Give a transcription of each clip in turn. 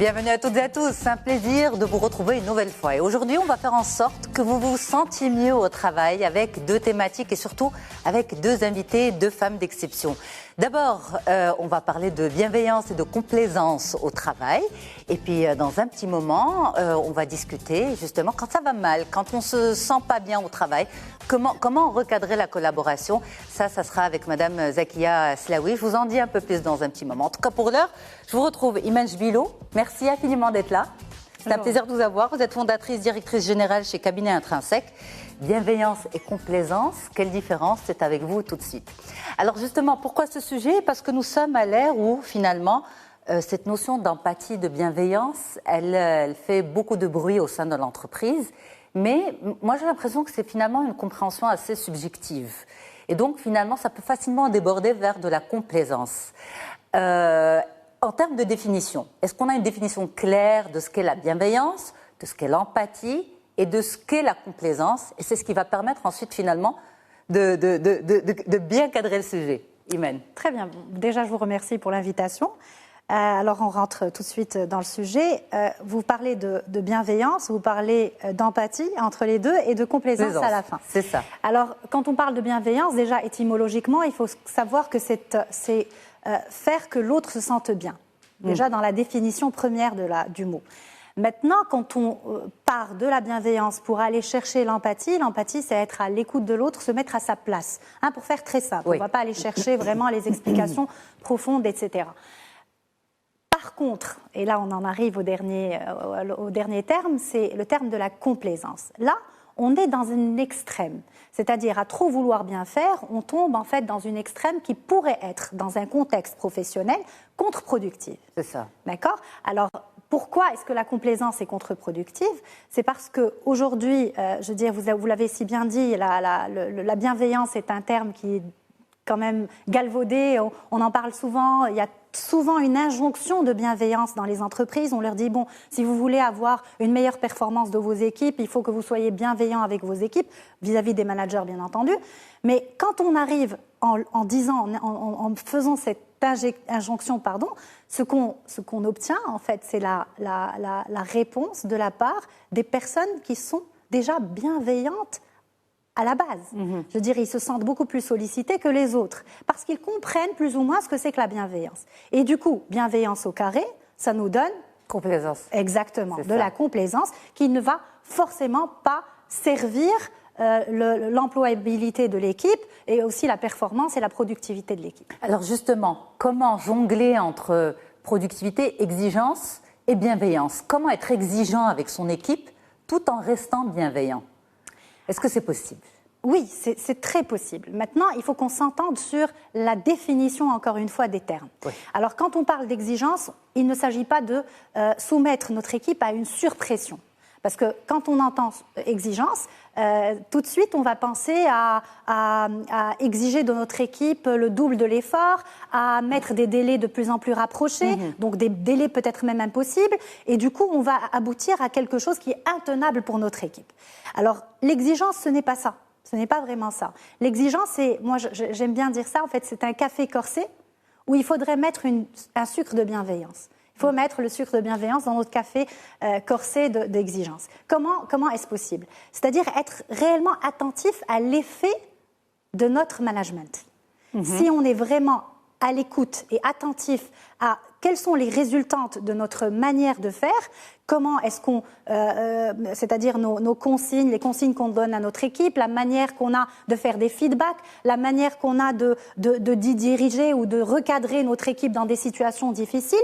Bienvenue à toutes et à tous, c'est un plaisir de vous retrouver une nouvelle fois. Et aujourd'hui, on va faire en sorte que vous vous sentiez mieux au travail avec deux thématiques et surtout avec deux invités, deux femmes d'exception. D'abord, on va parler de bienveillance et de complaisance au travail. Et puis, dans un petit moment, on va discuter justement quand ça va mal, quand on ne se sent pas bien au travail, comment recadrer la collaboration. Ça sera avec Madame Zakia Slaoui. Je vous en dis un peu plus dans un petit moment. En tout cas, pour l'heure, je vous retrouve Imen Jbilo. Merci infiniment d'être là. C'est un plaisir de vous avoir. Vous êtes fondatrice, directrice générale chez Cabinet Intrinsèque. Bienveillance et complaisance, quelle différence? C'est avec vous tout de suite. Alors justement, pourquoi ce sujet? Parce que nous sommes à l'ère où finalement, cette notion d'empathie, de bienveillance, elle fait beaucoup de bruit au sein de l'entreprise. Mais moi, j'ai l'impression que c'est finalement une compréhension assez subjective. Et donc finalement, ça peut facilement déborder vers de la complaisance. En termes de définition, est-ce qu'on a une définition claire de ce qu'est la bienveillance, de ce qu'est l'empathie et de ce qu'est la complaisance? Et c'est ce qui va permettre ensuite finalement de bien cadrer le sujet. Imen. Très bien. Déjà, je vous remercie pour l'invitation. Alors, on rentre tout de suite dans le sujet. Vous parlez de bienveillance, vous parlez d'empathie entre les deux et de complaisance à la fin. C'est ça. Alors, quand on parle de bienveillance, déjà étymologiquement, il faut savoir que c'est faire que l'autre se sente bien. Déjà dans la définition première du mot. Maintenant, quand on part de la bienveillance pour aller chercher l'empathie, c'est être à l'écoute de l'autre, se mettre à sa place. Pour faire très simple, oui. On ne va pas aller chercher vraiment les explications profondes, etc. Par contre, et là on en arrive au dernier terme, c'est le terme de la complaisance. Là, on est dans un extrême, c'est-à-dire à trop vouloir bien faire, on tombe en fait dans une extrême qui pourrait être, dans un contexte professionnel, contre-productive. C'est ça. D'accord ? Alors, pourquoi est-ce que la complaisance est contre-productive? C'est parce qu'aujourd'hui, je veux dire, vous l'avez si bien dit, la bienveillance est un terme qui est quand même galvaudé, on en parle souvent, il y a souvent une injonction de bienveillance dans les entreprises. On leur dit, bon, si vous voulez avoir une meilleure performance de vos équipes, il faut que vous soyez bienveillant avec vos équipes, vis-à-vis des managers, bien entendu. Mais quand on arrive en faisant cette injonction, ce qu'on obtient, en fait, c'est la réponse de la part des personnes qui sont déjà bienveillantes à la base. Je veux dire, ils se sentent beaucoup plus sollicités que les autres, parce qu'ils comprennent plus ou moins ce que c'est que la bienveillance. Et du coup, bienveillance au carré, ça nous donne... Complaisance. Exactement, de la complaisance qui ne va forcément pas servir l'employabilité de l'équipe et aussi la performance et la productivité de l'équipe. Alors justement, comment jongler entre productivité, exigence et bienveillance? Comment être exigeant avec son équipe tout en restant bienveillant? Est-ce que c'est possible? Oui, c'est très possible. Maintenant, il faut qu'on s'entende sur la définition, encore une fois, des termes. Oui. Alors, quand on parle d'exigence, il ne s'agit pas de soumettre notre équipe à une surpression. Parce que quand on entend exigence, tout de suite, on va penser à exiger de notre équipe le double de l'effort, à mettre des délais de plus en plus rapprochés, donc des délais peut-être même impossibles. Et du coup, on va aboutir à quelque chose qui est intenable pour notre équipe. Alors, l'exigence, ce n'est pas ça. Ce n'est pas vraiment ça. L'exigence, c'est, moi j'aime bien dire ça, en fait, c'est un café corsé où il faudrait mettre un sucre de bienveillance. Il faut mettre le sucre de bienveillance dans notre café corsé d'exigence. Comment est-ce possible? C'est-à-dire être réellement attentif à l'effet de notre management. Si on est vraiment à l'écoute et attentif à quelles sont les résultantes de notre manière de faire, comment est-ce qu'on, c'est-à-dire nos consignes, les consignes qu'on donne à notre équipe, la manière qu'on a de faire des feedbacks, la manière qu'on a de diriger ou de recadrer notre équipe dans des situations difficiles.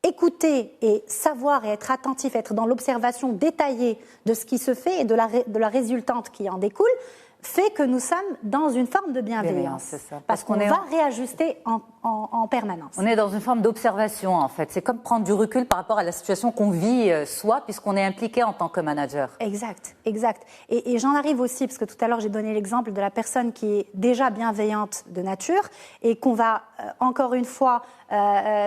Écouter et savoir et être attentif, être dans l'observation détaillée de ce qui se fait et de la résultante qui en découle, fait que nous sommes dans une forme de bienveillance. C'est ça. Parce qu'on va réajuster en permanence. On est dans une forme d'observation, en fait. C'est comme prendre du recul par rapport à la situation qu'on vit soi, puisqu'on est impliqué en tant que manager. Exact. Et j'en arrive aussi, parce que tout à l'heure, j'ai donné l'exemple de la personne qui est déjà bienveillante de nature et qu'on va, encore une fois,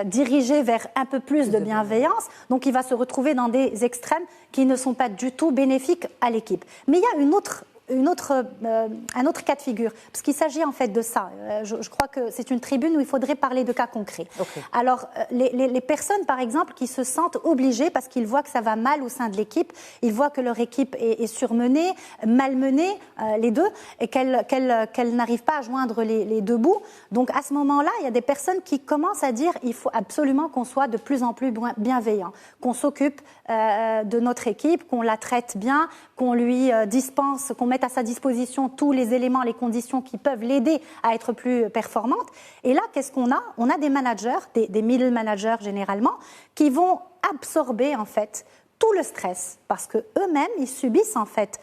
diriger vers un peu plus de bienveillance. Donc, il va se retrouver dans des extrêmes qui ne sont pas du tout bénéfiques à l'équipe. Mais il y a une autre un autre cas de figure, parce qu'il s'agit en fait de ça. Je crois que c'est une tribune où il faudrait parler de cas concrets. Okay. Alors, les personnes, par exemple, qui se sentent obligées parce qu'ils voient que ça va mal au sein de l'équipe, ils voient que leur équipe est surmenée, malmenée, les deux, et qu'elle n'arrive pas à joindre les deux bouts. Donc, à ce moment-là, il y a des personnes qui commencent à dire il faut absolument qu'on soit de plus en plus bienveillant, qu'on s'occupe de notre équipe, qu'on la traite bien, qu'on lui dispense, qu'on mette à sa disposition tous les éléments, les conditions qui peuvent l'aider à être plus performante. Et là, qu'est-ce qu'on a ? On a des managers, des middle managers généralement, qui vont absorber en fait tout le stress parce que eux-mêmes ils subissent en fait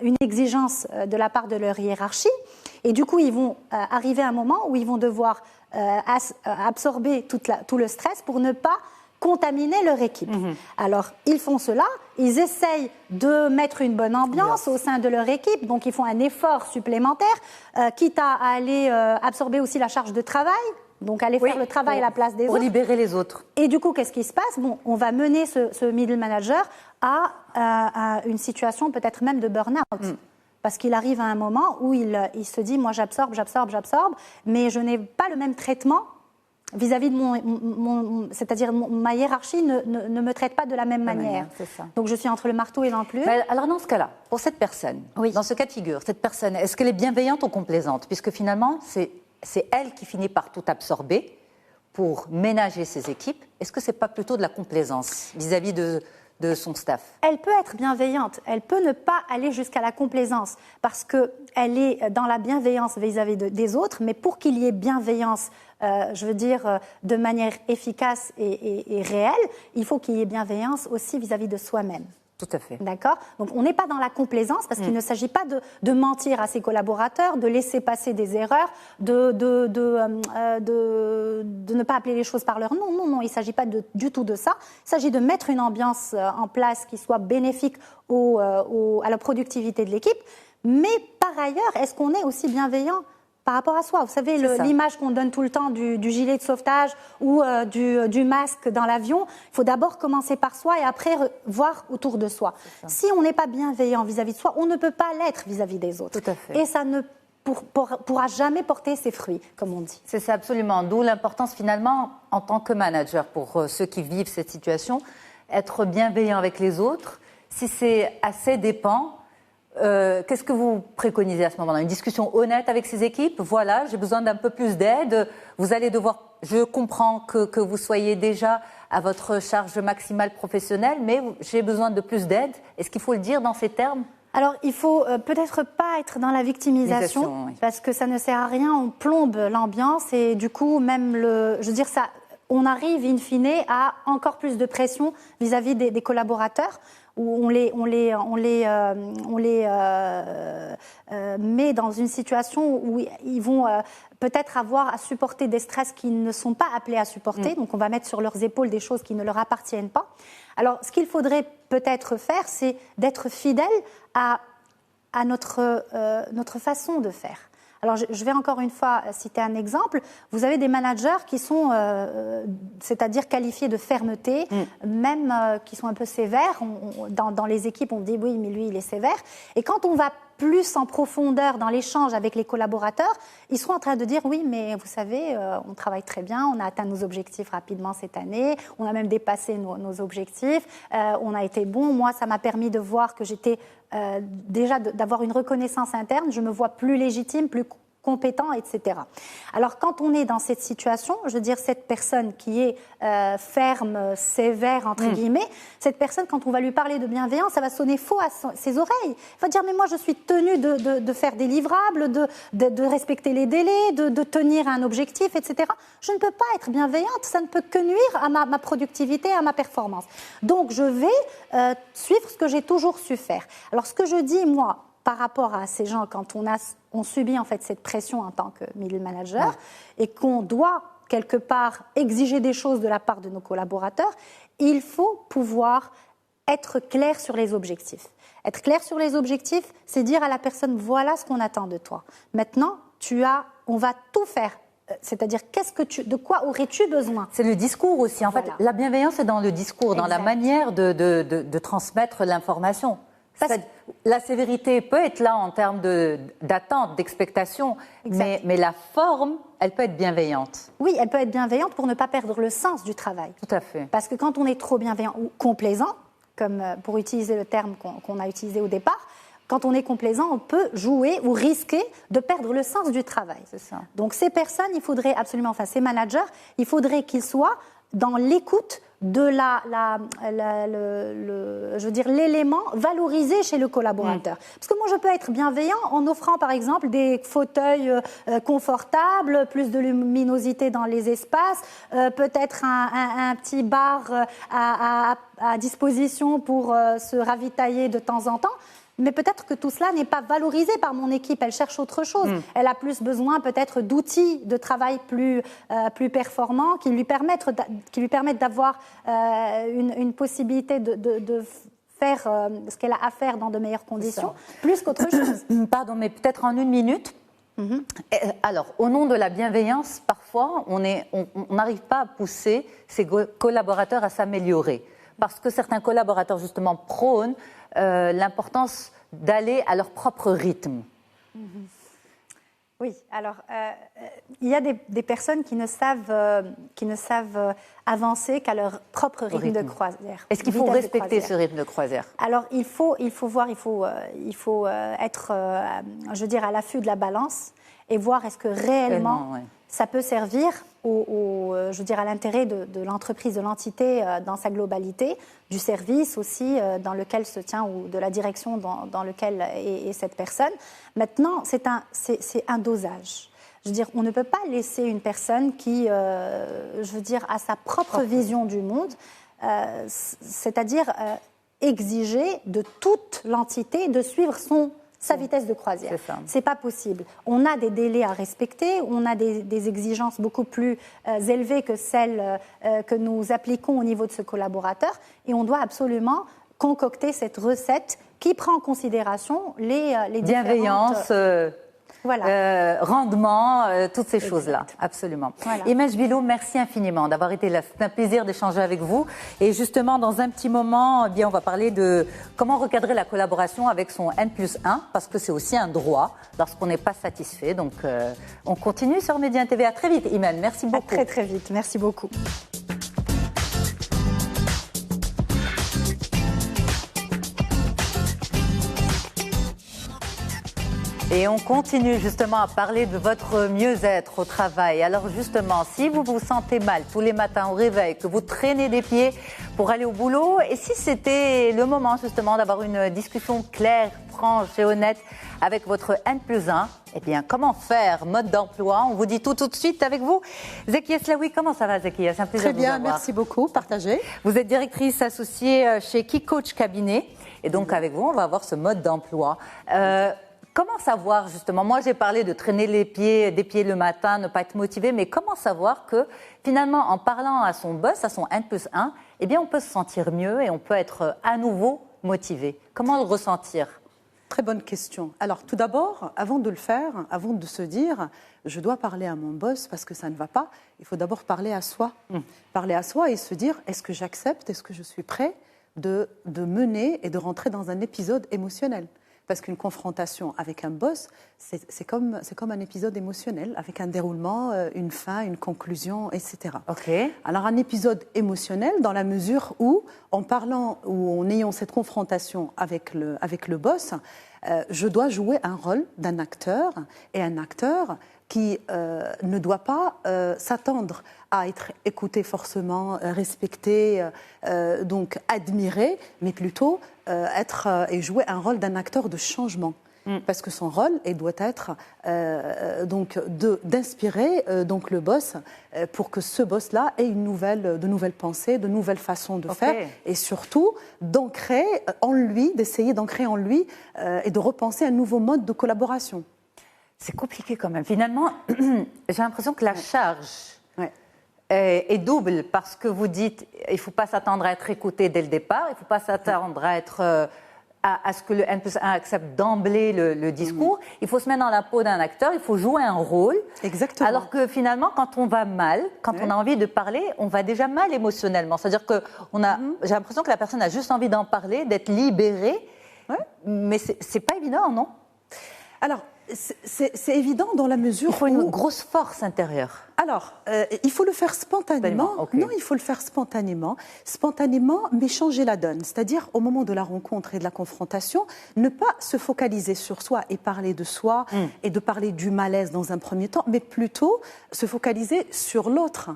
une exigence de la part de leur hiérarchie et du coup ils vont arriver à un moment où ils vont devoir absorber tout le stress pour ne pas contaminer leur équipe. Alors, ils font cela, ils essayent de mettre une bonne ambiance au sein de leur équipe, donc ils font un effort supplémentaire, quitte à aller absorber aussi la charge de travail, donc aller faire le travail à la place des autres. Pour libérer les autres. Et du coup, qu'est-ce qui se passe ? Bon, on va mener ce middle manager à une situation peut-être même de burn-out. Parce qu'il arrive à un moment où il se dit, moi j'absorbe, mais je n'ai pas le même traitement vis-à-vis de c'est-à-dire ma hiérarchie ne me traite pas de la même manière. C'est ça. Donc je suis entre le marteau et l'enclume. Alors dans ce cas-là, pour cette personne, dans ce cas de figure, cette personne, est-ce qu'elle est bienveillante ou complaisante ? Puisque finalement, c'est elle qui finit par tout absorber pour ménager ses équipes. Est-ce que ce n'est pas plutôt de la complaisance vis-à-vis de son staff ? Elle peut être bienveillante, elle peut ne pas aller jusqu'à la complaisance parce qu'elle est dans la bienveillance vis-à-vis des autres, mais pour qu'il y ait bienveillance, je veux dire, de manière efficace et réelle, il faut qu'il y ait bienveillance aussi vis-à-vis de soi-même. Tout à fait. D'accord ? Donc, on n'est pas dans la complaisance parce qu'il ne s'agit pas de mentir à ses collaborateurs, de laisser passer des erreurs, de ne pas appeler les choses par leur nom. Non, il ne s'agit pas du tout de ça. Il s'agit de mettre une ambiance en place qui soit bénéfique à la productivité de l'équipe. Mais par ailleurs, est-ce qu'on est aussi bienveillant par rapport à soi? Vous savez, l'image qu'on donne tout le temps du gilet de sauvetage ou du masque dans l'avion, il faut d'abord commencer par soi et après voir autour de soi. Si on n'est pas bienveillant vis-à-vis de soi, on ne peut pas l'être vis-à-vis des autres. Tout à fait. Et ça ne pourra jamais porter ses fruits, comme on dit. C'est ça, absolument. D'où l'importance, finalement, en tant que manager, pour ceux qui vivent cette situation, être bienveillant avec les autres. Si c'est à ses dépens, qu'est-ce que vous préconisez à ce moment-là ? Une discussion honnête avec ses équipes ? Voilà, j'ai besoin d'un peu plus d'aide. Vous allez devoir... Je comprends que vous soyez déjà à votre charge maximale professionnelle, mais j'ai besoin de plus d'aide. Est-ce qu'il faut le dire dans ces termes ? Alors, il faut peut-être pas être dans la victimisation, parce que ça ne sert à rien, on plombe l'ambiance et du coup, même on arrive in fine à encore plus de pression vis-à-vis des collaborateurs, où on les met dans une situation où ils vont peut-être avoir à supporter des stress qu'ils ne sont pas appelés à supporter. Donc, on va mettre sur leurs épaules des choses qui ne leur appartiennent pas. Alors, ce qu'il faudrait peut-être faire, c'est d'être fidèle à notre façon de faire. Alors, je vais encore une fois citer un exemple. Vous avez des managers qui sont, c'est-à-dire qualifiés de fermeté, même qui sont un peu sévères. Dans les équipes, on dit oui, mais lui, il est sévère. Et quand on va plus en profondeur dans l'échange avec les collaborateurs, ils seront en train de dire oui, mais vous savez, on travaille très bien, on a atteint nos objectifs rapidement cette année, on a même dépassé nos objectifs, on a été bon. Moi, ça m'a permis de voir que j'étais déjà d'avoir une reconnaissance interne, je me vois plus légitime, plus compétent, etc. Alors, quand on est dans cette situation, je veux dire, cette personne qui est ferme, sévère, entre guillemets, cette personne, quand on va lui parler de bienveillance, ça va sonner faux à ses oreilles. Il va dire, mais moi, je suis tenue de faire des livrables, de respecter les délais, de tenir un objectif, etc. Je ne peux pas être bienveillante, ça ne peut que nuire à ma productivité, à ma performance. Donc, je vais suivre ce que j'ai toujours su faire. Alors, ce que je dis, moi, par rapport à ces gens, quand on subit en fait cette pression en tant que middle manager et qu'on doit quelque part exiger des choses de la part de nos collaborateurs, il faut pouvoir être clair sur les objectifs. Être clair sur les objectifs, c'est dire à la personne, voilà ce qu'on attend de toi. Maintenant, on va tout faire. C'est-à-dire, de quoi aurais-tu besoin ? C'est le discours aussi. En fait, la bienveillance est dans le discours, dans la manière de transmettre l'information. La sévérité peut être là en termes d'attente, d'expectation, mais la forme, elle peut être bienveillante. Oui, elle peut être bienveillante pour ne pas perdre le sens du travail. Tout à fait. Parce que quand on est trop bienveillant ou complaisant, comme pour utiliser le terme qu'on a utilisé au départ, quand on est complaisant, on peut jouer ou risquer de perdre le sens du travail. C'est ça. Donc ces personnes, il faudrait absolument, enfin ces managers, il faudrait qu'ils soient dans l'écoute de l'élément valorisé chez le collaborateur. Parce que moi, je peux être bienveillant en offrant, par exemple, des fauteuils confortables, plus de luminosité dans les espaces, peut-être un petit bar à disposition pour se ravitailler de temps en temps. Mais peut-être que tout cela n'est pas valorisé par mon équipe. Elle cherche autre chose. Elle a plus besoin peut-être d'outils de travail plus performants qui lui permettent d'avoir une possibilité de faire ce qu'elle a à faire dans de meilleures conditions, plus qu'autre chose. Pardon, mais peut-être en une minute. Alors, au nom de la bienveillance, parfois, on n'arrive pas à pousser ses collaborateurs à s'améliorer. Parce que certains collaborateurs, justement, prônent l'importance d'aller à leur propre rythme. Oui, alors, il y a des personnes qui ne savent avancer qu'à leur propre rythme de croisière. Est-ce qu'il faut respecter ce rythme de croisière? Alors, il faut être, je veux dire, à l'affût de la balance et voir est-ce que réellement ça peut servir je veux dire, à l'intérêt de l'entreprise, de l'entité dans sa globalité, du service aussi dans lequel se tient ou de la direction dans lequel est cette personne. Maintenant, c'est un dosage. Je veux dire, on ne peut pas laisser une personne qui, je veux dire, a sa propre vision du monde, c'est-à-dire exiger de toute l'entité de suivre sa vitesse de croisière. C'est pas possible. On a des délais à respecter, on a des exigences beaucoup plus élevées que celles que nous appliquons au niveau de ce collaborateur, et on doit absolument concocter cette recette qui prend en considération les bienveillance, rendement, toutes ces choses-là, absolument. Voilà. Image Bilot, merci infiniment d'avoir été là. C'est un plaisir d'échanger avec vous. Et justement, dans un petit moment, eh bien, on va parler de comment recadrer la collaboration avec son N+1, parce que c'est aussi un droit lorsqu'on n'est pas satisfait. Donc, on continue sur Média TV. À très vite, Imen. Merci beaucoup. À très, très vite. Merci beaucoup. Et on continue justement à parler de votre mieux-être au travail. Alors justement, si vous vous sentez mal tous les matins au réveil, que vous traînez des pieds pour aller au boulot, et si c'était le moment justement d'avoir une discussion claire, franche et honnête avec votre N+1, eh bien comment faire? Mode d'emploi, on vous dit tout de suite avec vous. Zekia Slaoui, comment ça va Zekia? C'est un plaisir de vous avoir. Très bien, merci beaucoup, partagez. Vous êtes directrice associée chez KeyCoach Cabinet, et donc avec vous, on va avoir ce mode d'emploi. Comment savoir justement, moi j'ai parlé de traîner des pieds le matin, ne pas être motivé, mais comment savoir que finalement en parlant à son boss, à son N+1, eh bien on peut se sentir mieux et on peut être à nouveau motivé? Comment le ressentir? Très bonne question. Alors tout d'abord, avant de le faire, avant de se dire je dois parler à mon boss parce que ça ne va pas, il faut d'abord parler à soi. Parler à soi et se dire est-ce que j'accepte, est-ce que je suis prêt de mener et de rentrer dans un épisode émotionnel? Parce qu'une confrontation avec un boss, c'est comme un épisode émotionnel, avec un déroulement, une fin, une conclusion, etc. Okay. Alors un épisode émotionnel dans la mesure où, en parlant ou en ayant cette confrontation avec le boss, je dois jouer un rôle d'un acteur, et un acteur qui ne doit pas s'attendre à être écouté forcément, respecté, donc admiré, mais plutôt et jouer un rôle d'un acteur de changement. Parce que son rôle doit être donc d'inspirer donc le boss pour que ce boss-là ait de nouvelles pensées, de nouvelles façons de faire, et surtout d'ancrer en lui, d'essayer d'ancrer en lui et de repenser un nouveau mode de collaboration. C'est compliqué quand même. Finalement, j'ai l'impression que la charge est double, parce que vous dites il ne faut pas s'attendre à être écouté dès le départ, il ne faut pas s'attendre à être à ce que le N+1 accepte d'emblée le discours. Il faut se mettre dans la peau d'un acteur, il faut jouer un rôle. Exactement. Alors que finalement, quand on va mal, quand on a envie de parler, on va déjà mal émotionnellement. C'est-à-dire que j'ai l'impression que la personne a juste envie d'en parler, d'être libérée. Mais c'est pas évident, non? Alors, c'est évident dans la mesure où... Il faut une grosse force intérieure. Alors, il faut le faire spontanément. Okay. Non, il faut le faire spontanément. Spontanément, mais changer la donne. C'est-à-dire, au moment de la rencontre et de la confrontation, ne pas se focaliser sur soi et parler de soi et de parler du malaise dans un premier temps, mais plutôt se focaliser sur l'autre.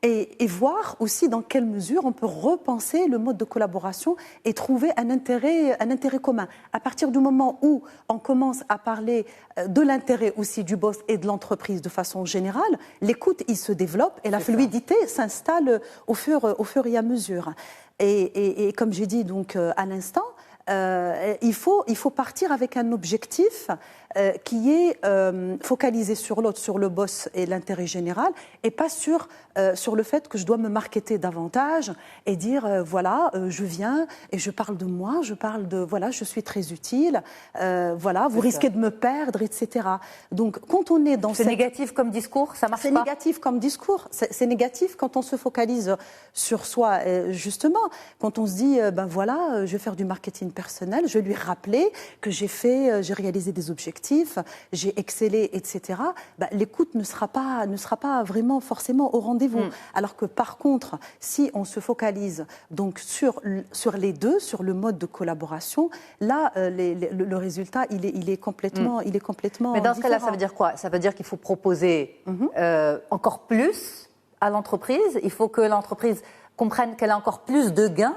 Et voir aussi dans quelle mesure on peut repenser le mode de collaboration et trouver un intérêt commun. À partir du moment où on commence à parler de l'intérêt aussi du boss et de l'entreprise de façon générale, l'écoute, il se développe et la fluidité s'installe au fur et à mesure. Et comme j'ai dit donc à l'instant, il faut partir avec un objectif qui est focalisé sur l'autre, sur le boss et l'intérêt général, et pas sur le fait que je dois me marketer davantage et dire voilà, je viens et je parle de moi, je parle de voilà, je suis très utile, voilà, vous risquez de me perdre, etc. Donc quand on est dans c'est négatif comme discours, ça marche pas. C'est négatif comme discours, c'est négatif quand on se focalise sur soi, justement, quand on se dit ben voilà, je vais faire du marketing personnel, je vais lui rappeler que j'ai réalisé des objectifs, j'ai excellé, etc. Ben, l'écoute ne sera pas vraiment forcément au rendez-vous. Alors que par contre, si on se focalise donc sur les deux, sur le mode de collaboration, là, le résultat, il est complètement Mais dans ce cas-là, différent. ça veut dire quoi? Ça veut dire qu'il faut proposer encore plus à l'entreprise. Il faut que l'entreprise comprenne qu'elle a encore plus de gains.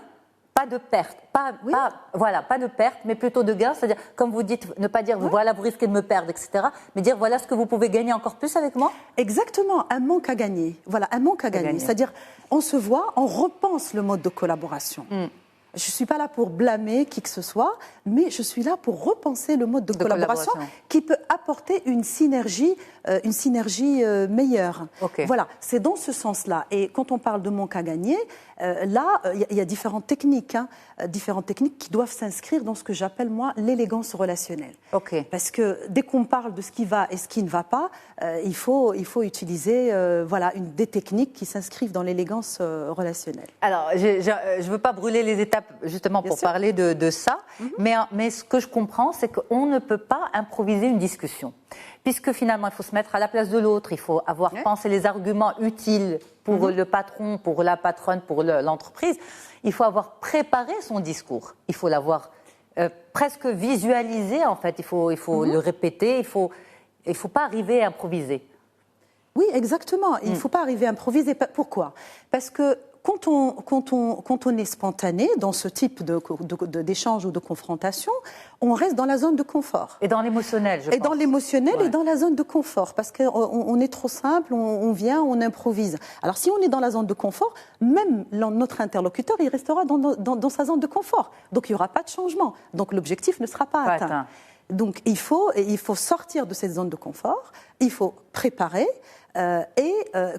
Pas de perte, pas de perte, mais plutôt de gains. C'est-à-dire, comme vous dites, ne pas dire voilà, vous risquez de me perdre, etc. Mais dire voilà ce que vous pouvez gagner encore plus avec moi. Exactement, un manque à gagner. Voilà, un manque à gagner. C'est-à-dire, on se voit, on repense le mode de collaboration. Je ne suis pas là pour blâmer qui que ce soit, mais je suis là pour repenser le mode de collaboration qui peut apporter une synergie meilleure. Okay. Voilà, c'est dans ce sens-là. Et quand on parle de manque à gagner, là, il y a différentes techniques qui doivent s'inscrire dans ce que j'appelle, moi, l'élégance relationnelle. Okay. Parce que dès qu'on parle de ce qui va et ce qui ne va pas, il faut utiliser des techniques qui s'inscrivent dans l'élégance relationnelle. Alors, je ne veux pas brûler les étapes justement pour parler de ça, mais ce que je comprends, c'est qu'on ne peut pas improviser une discussion. Puisque finalement, il faut se mettre à la place de l'autre, il faut avoir pensé les arguments utiles pour le patron, pour la patronne, pour l'entreprise. Il faut avoir préparé son discours. Il faut l'avoir presque visualisé, en fait. Il faut le répéter. Il faut pas arriver à improviser. Oui, exactement. Il ne faut pas arriver à improviser. Pourquoi? Parce que quand on est spontané dans ce type d'échange ou de confrontation, on reste dans la zone de confort. Et dans l'émotionnel, je pense. Et dans l'émotionnel et dans la zone de confort. Parce qu'on est trop simple, on vient, on improvise. Alors si on est dans la zone de confort, même notre interlocuteur, il restera dans sa zone de confort. Donc il n'y aura pas de changement. Donc l'objectif ne sera pas atteint. Donc il faut sortir de cette zone de confort, il faut préparer.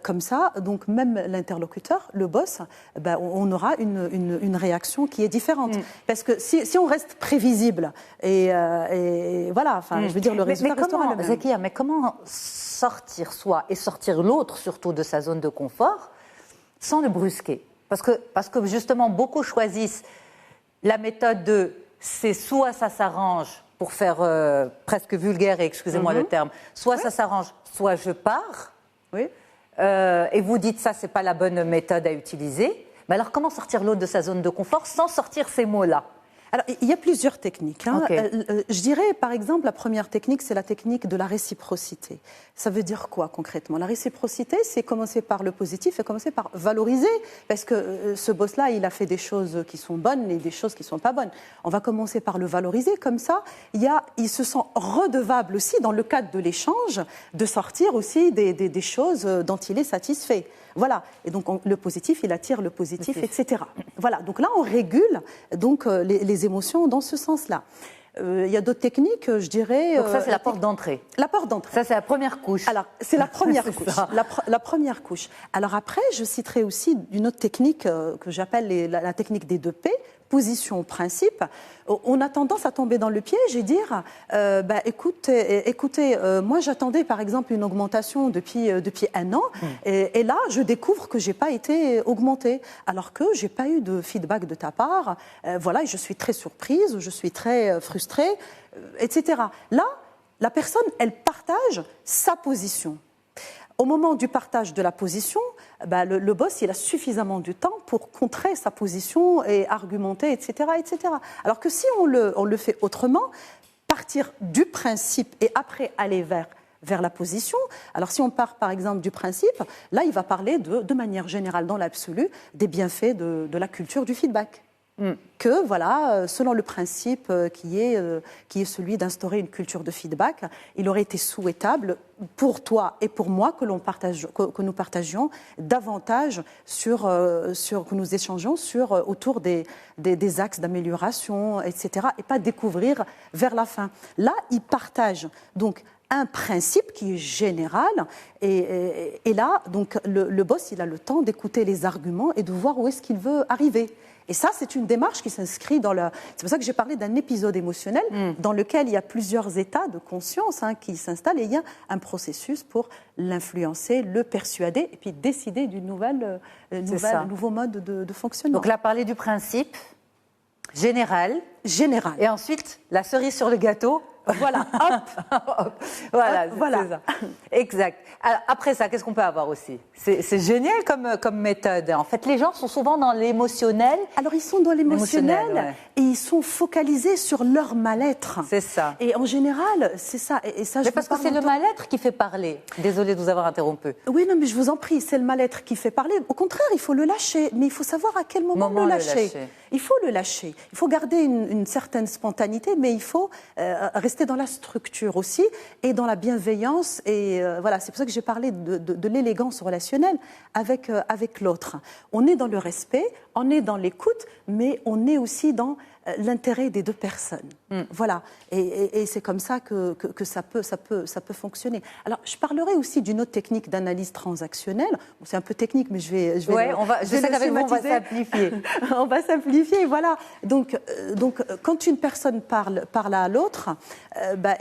Comme ça, donc même l'interlocuteur, le boss, on aura une réaction qui est différente. Parce que si on reste prévisible et voilà, enfin, je veux dire, le résultat restera le même. Zakia, mais comment sortir soi et sortir l'autre surtout de sa zone de confort sans le brusquer? Parce que justement, beaucoup choisissent la méthode de c'est soit ça s'arrange, pour faire presque vulgaire et excusez-moi le terme, soit ça s'arrange, soit je pars. Oui. Et vous dites ça, c'est pas la bonne méthode à utiliser. Mais alors, comment sortir l'autre de sa zone de confort sans sortir ces mots-là? Alors, il y a plusieurs techniques. Je dirais, par exemple, la première technique, c'est la technique de la réciprocité. Ça veut dire quoi concrètement? La réciprocité, c'est commencer par le positif et commencer par valoriser, parce que ce boss-là, il a fait des choses qui sont bonnes et des choses qui ne sont pas bonnes. On va commencer par le valoriser, comme ça, il se sent redevable aussi, dans le cadre de l'échange, de sortir aussi des choses dont il est satisfait. Voilà, et donc le positif, il attire le positif, etc. Voilà, donc là, on régule donc, les émotions dans ce sens-là. Il y a d'autres techniques, je dirais... Donc ça, c'est la porte d'entrée. La porte d'entrée. Ça, c'est la première couche. Alors, c'est la première couche. La première couche. Alors après, je citerai aussi une autre technique que j'appelle la technique des 2 P, position, principe, on a tendance à tomber dans le piège et dire écoutez, moi j'attendais par exemple une augmentation depuis un an et là je découvre que je n'ai pas été augmentée alors que je n'ai pas eu de feedback de ta part. Voilà, et je suis très surprise, je suis très frustrée, etc. Là, la personne, elle partage sa position. Au moment du partage de la position, le boss, il a suffisamment de temps pour contrer sa position et argumenter, etc., etc. Alors que si on le fait autrement, partir du principe et après aller vers la position. Alors si on part par exemple du principe, là il va parler de manière générale, dans l'absolu, des bienfaits de la culture du feedback. Que voilà, selon le principe qui est celui d'instaurer une culture de feedback, il aurait été souhaitable pour toi et pour moi que nous partagions davantage que nous échangeons autour des axes d'amélioration, etc. et pas découvrir vers la fin. Là, ils partagent donc un principe qui est général et là, donc le boss, il a le temps d'écouter les arguments et de voir où est-ce qu'il veut arriver. Et ça, c'est une démarche qui s'inscrit dans le... C'est pour ça que j'ai parlé d'un épisode émotionnel dans lequel il y a plusieurs états de conscience qui s'installent et il y a un processus pour l'influencer, le persuader et puis décider d'un nouveau mode de fonctionnement. Donc là, parler du principe général. Et ensuite, la cerise sur le gâteau. Voilà, hop. Voilà, voilà. C'est ça. Exact. Alors, après ça, qu'est-ce qu'on peut avoir aussi ? C'est génial comme méthode. En fait, les gens sont souvent dans l'émotionnel. Alors, ils sont dans l'émotionnel et ils sont focalisés sur leur mal-être. C'est ça. Et en général, c'est ça. Et ça, mais parce que c'est le mal-être qui fait parler. Désolée de vous avoir interrompu. Oui, non, mais je vous en prie, c'est le mal-être qui fait parler. Au contraire, il faut le lâcher. Mais il faut savoir à quel moment le lâcher. Il faut le lâcher. Il faut garder une certaine spontanéité, mais il faut rester dans la structure aussi et dans la bienveillance. Et voilà, c'est pour ça que j'ai parlé de l'élégance relationnelle avec l'autre. On est dans le respect, on est dans l'écoute, mais on est aussi dans l'intérêt des deux personnes. Voilà. Et c'est comme ça que ça peut fonctionner. Alors, je parlerai aussi d'une autre technique d'analyse transactionnelle. Bon, c'est un peu technique, mais je vais je sais qu'avec vous, on va simplifier. On va simplifier, voilà. Donc, quand une personne parle à l'autre,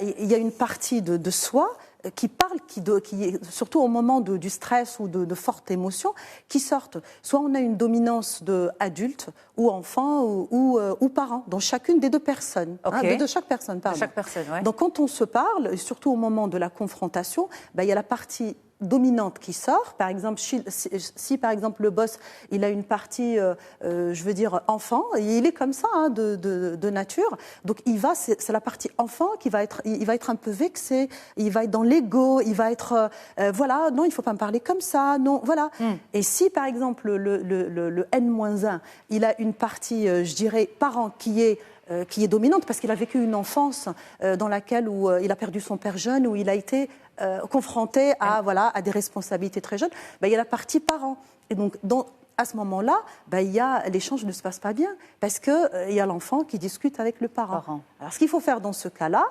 il y a une partie de soi qui parle, qui est, surtout au moment du stress ou de fortes émotions, qui sortent. Soit on a une dominance d'adulte ou enfant ou parent, dans chacune des deux personnes. Okay. De chaque personne, pardon. De chaque personne, ouais. Donc quand on se parle, et surtout au moment de la confrontation, il y a la partie dominante qui sort. Par exemple, si par exemple le boss, il a une partie, je veux dire, enfant, et il est comme ça de nature. Donc c'est la partie enfant qui va être, il va être un peu vexé, il va être dans l'ego, il va être, voilà, non, il faut pas me parler comme ça, non, voilà. Et si par exemple le N-1, il a une partie, je dirais, parent qui est dominante parce qu'il a vécu une enfance dans laquelle où il a perdu son père jeune, où il a été confronté à des responsabilités très jeunes, il y a la partie parent. Et donc, à ce moment-là, l'échange ne se passe pas bien parce qu'il y a l'enfant qui discute avec le parent. Alors, ce qu'il faut faire dans ce cas-là,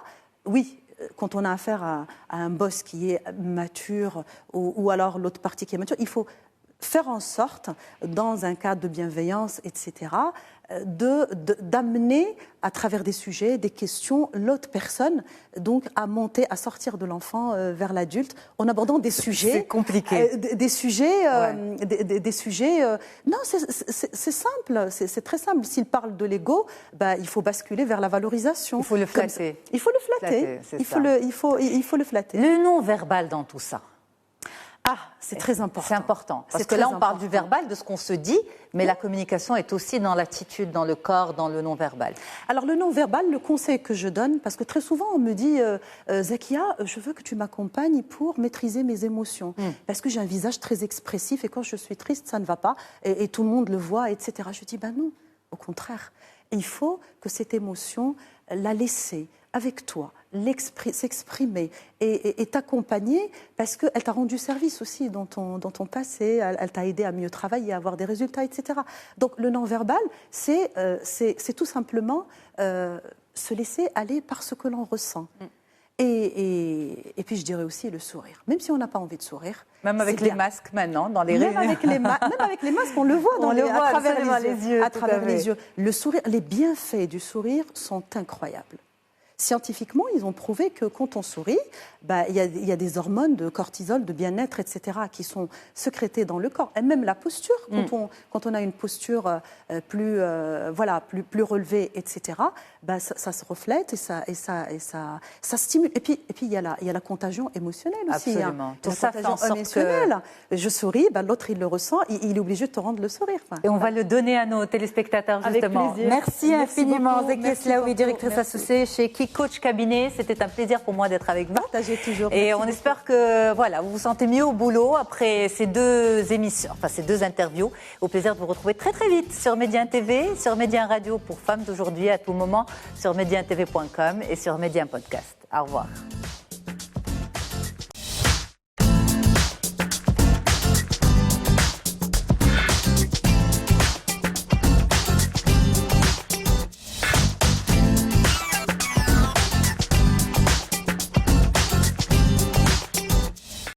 oui, quand on a affaire à un boss qui est mature ou alors l'autre partie qui est mature, il faut faire en sorte, dans un cadre de bienveillance, etc., d'amener à travers des sujets, des questions, l'autre personne donc à monter, à sortir de l'enfant vers l'adulte en abordant des sujets. C'est compliqué. Des sujets. Non, c'est simple, c'est très simple. S'il parle de l'ego, il faut basculer vers la valorisation. Il faut le flatter. Il faut le flatter. Il faut le flatter. Le non-verbal dans tout ça. C'est très important. C'est important. Parce que là, on parle du verbal, de ce qu'on se dit, mais la communication est aussi dans l'attitude, dans le corps, dans le non-verbal. Alors, le non-verbal, le conseil que je donne, parce que très souvent, on me dit Zakia, je veux que tu m'accompagnes pour maîtriser mes émotions. Parce que j'ai un visage très expressif et quand je suis triste, ça ne va pas. Et tout le monde le voit, etc. Je dis, non, au contraire. Il faut que cette émotion, la laisser avec toi, s'exprimer et t'accompagner parce qu'elle t'a rendu service aussi dans ton passé, elle t'a aidé à mieux travailler, à avoir des résultats, etc. Donc le non-verbal, c'est tout simplement se laisser aller par ce que l'on ressent. Et puis je dirais aussi le sourire. Même si on n'a pas envie de sourire. Même avec les masques maintenant, dans les même avec les masques, on le voit, à travers les yeux. À travers les yeux. Le sourire, les bienfaits du sourire sont incroyables. Scientifiquement, ils ont prouvé que quand on sourit, il y a des hormones de cortisol, de bien-être, etc., qui sont sécrétées dans le corps. Et même la posture, quand on a une posture plus relevée, etc., ça se reflète et ça stimule. Et puis il y a la contagion émotionnelle aussi. Absolument. Tout ça fait en sorte émotionnelle. Je souris, l'autre il le ressent, il est obligé de te rendre le sourire. Et on va le donner à nos téléspectateurs justement. Merci infiniment, Zekia Slaoui, directrice associée chez Coach Cabinet. C'était un plaisir pour moi d'être avec vous. Partagez toujours. Et on espère que vous vous sentez mieux au boulot après ces deux émissions, ces deux interviews. Au plaisir de vous retrouver très très vite sur Média TV, sur Média Radio pour femmes d'aujourd'hui à tout moment, sur mediatv.com et sur Média Podcast. Au revoir.